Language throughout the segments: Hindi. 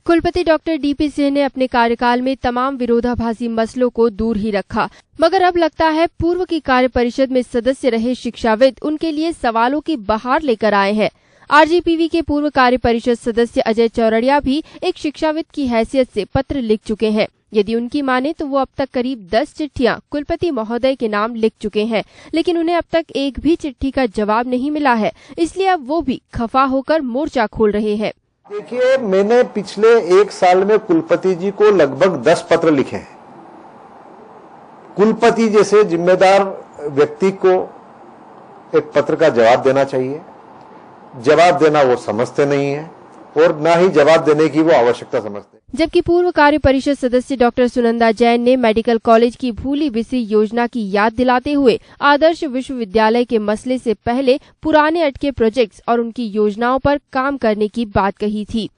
कुलपति डॉक्टर डीपी सिंह ने अपने कार्यकाल में तमाम विरोधाभासी मसलों को दूर ही रखा, मगर अब लगता है पूर्व की कार्य परिषद में सदस्य रहे शिक्षाविद उनके लिए सवालों की बहार लेकर आए हैं। आरजीपीवी के पूर्व कार्य परिषद सदस्य अजय चौरड़िया भी एक शिक्षाविद की हैसियत से पत्र लिख चुके हैं। यदि उनकी माने तो वो अब तक करीब 10 चिट्ठियां कुलपति महोदय के नाम लिख चुके हैं, लेकिन उन्हें अब तक एक भी चिट्ठी का जवाब नहीं मिला है। इसलिए अब वो भी खफा होकर मोर्चा खोल रहे हैं। देखिए, मैंने पिछले 1 साल में कुलपति जी को लगभग 10 पत्र लिखे हैं। कुलपति जैसे जिम्मेदार व्यक्ति को एक पत्र का जवाब देना चाहिए। जवाब देना वो समझते नहीं है और न ही जवाब देने की वो आवश्यकता समझते हैं। जबकि पूर्व कार्य परिषद सदस्य डॉक्टर सुनंदा जैन ने मेडिकल कॉलेज की भूली बिसरी योजना की याद दिलाते हुए आदर्श विश्वविद्यालय के मसले से पहले पुराने अटके प्रोजेक्ट्स और उनकी योजनाओं पर काम करने की बात कही थी।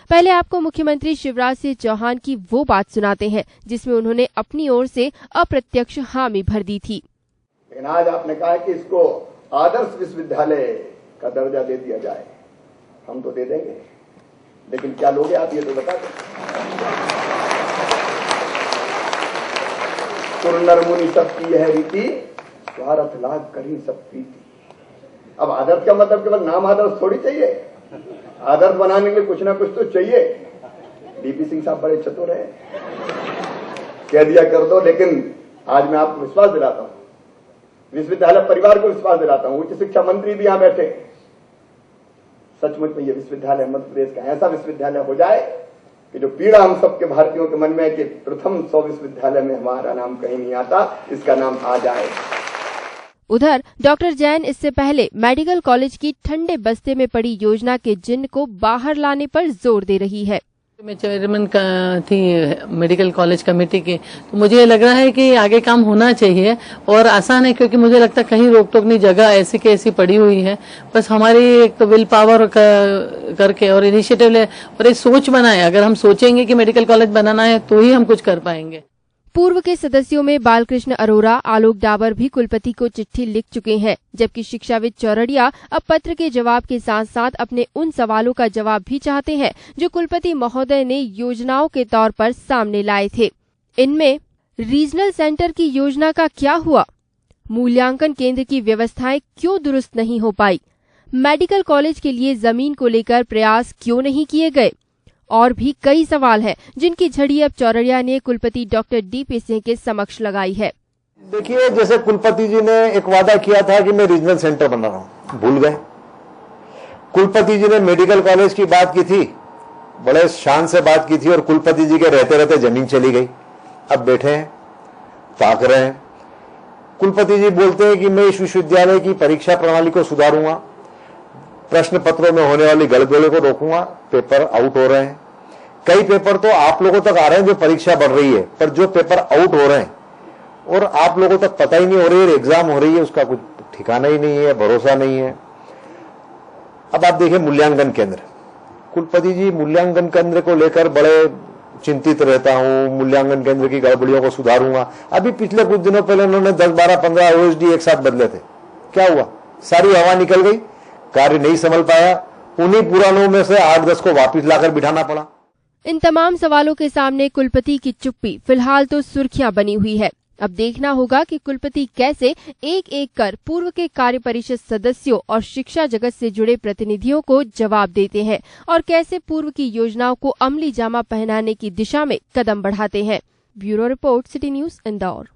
पहले आपको मुख्यमंत्री शिवराज सिंह चौहान की वो बात सुनाते हैं जिसमें उन्होंने अपनी ओर से अप्रत्यक्ष हामी भर दी थी। लेकिन आज आपने कहा कि इसको आदर्श विश्वविद्यालय का दर्जा दे दिया जाए। हम तो दे देंगे, लेकिन क्या लोगे आप ये तो बता दें। सुरनर मुनि सब की यह रीति, स्वार्थ लाग करी सब प्रीति। अब आदर्श का मतलब केवल नाम आदर्श थोड़ी चाहिए। आदर्श बनाने के लिए कुछ ना कुछ तो चाहिए। डीपी सिंह साहब बड़े चतुर हैं, कह दिया कर दो। लेकिन आज मैं आपको विश्वास दिलाता हूं, विश्वविद्यालय परिवार को विश्वास दिलाता हूं, उच्च शिक्षा मंत्री भी यहां बैठे, सचमुच में ये विश्वविद्यालय मध्य प्रदेश का ऐसा विश्वविद्यालय हो जाए कि जो पीड़ा हम सबके भारतीयों के मन में है कि प्रथम 100 विश्वविद्यालय में हमारा नाम कहीं नहीं आता, इसका नाम आ जाए। उधर डॉक्टर जैन इससे पहले मेडिकल कॉलेज की ठंडे बस्ते में पड़ी योजना के जिन्न को बाहर लाने पर जोर दे रही है। मैं चेयरमैन थी मेडिकल कॉलेज कमेटी की, तो मुझे लग रहा है कि आगे काम होना चाहिए और आसान है, क्योंकि मुझे लगता है कहीं रोक टोक नहीं, जगह ऐसी की ऐसी पड़ी हुई है। बस हमारी एक तो विल पावर करके और इनिशिएटिव ले और एक सोच बनाए। अगर हम सोचेंगे कि मेडिकल कॉलेज बनाना है तो ही हम कुछ कर पाएंगे। पूर्व के सदस्यों में बालकृष्ण अरोरा, आलोक डाबर भी कुलपति को चिट्ठी लिख चुके हैं, जबकि शिक्षाविद चौरड़िया अब पत्र के जवाब के साथ साथ अपने उन सवालों का जवाब भी चाहते हैं जो कुलपति महोदय ने योजनाओं के तौर पर सामने लाए थे। इनमें रीजनल सेंटर की योजना का क्या हुआ? मूल्यांकन केंद्र की व्यवस्थाएं क्यों दुरुस्त नहीं हो पाई? मेडिकल कॉलेज के लिए जमीन को लेकर प्रयास क्यों नहीं किए गए? और भी कई सवाल हैं जिनकी झड़ी अब चौरड़िया ने कुलपति डॉक्टर डीपी सिंह के समक्ष लगाई है। देखिए, जैसे कुलपति जी ने एक वादा किया था कि मैं रीजनल सेंटर बना रहा हूं, भूल गए। कुलपति जी ने मेडिकल कॉलेज की बात की थी, बड़े शान से बात की थी और कुलपति जी के रहते रहते जमीन चली गई। अब बैठे हैं, ताक रहे हैं। कुलपति जी बोलते हैं कि मैं इस विश्वविद्यालय की परीक्षा प्रणाली को सुधारूंगा, प्रश्न पत्रों में होने वाली गड़बड़ी को रोकूंगा। पेपर आउट हो रहे हैं, कई पेपर तो आप लोगों तक आ रहे हैं जो परीक्षा बढ़ रही है, पर जो पेपर आउट हो रहे हैं और आप लोगों तक पता ही नहीं हो रही है, एग्जाम हो रही है, उसका कुछ ठिकाना ही नहीं है, भरोसा नहीं है। अब आप देखिए मूल्यांकन केंद्र, कुलपति जी मूल्यांकन केंद्र को लेकर बड़े चिंतित रहता हूं, मूल्यांकन केंद्र की गड़बड़ियों को सुधारूंगा। अभी पिछले कुछ दिनों पहले उन्होंने 10, 12, 15 OSD एक साथ बदले थे। क्या हुआ? सारी हवा निकल गई, कार्य नहीं संभल पाया। उन्हीं पुरानों में से 8-10 को वापिस लाकर बिठाना पड़ा। इन तमाम सवालों के सामने कुलपति की चुप्पी फिलहाल तो सुर्खियां बनी हुई है। अब देखना होगा कि कुलपति कैसे एक एक कर पूर्व के कार्य परिषद सदस्यों और शिक्षा जगत से जुड़े प्रतिनिधियों को जवाब देते हैं और कैसे पूर्व की योजनाओं को अमली जामा पहनाने की दिशा में कदम बढ़ाते हैं। Bureau report, city news, Indore.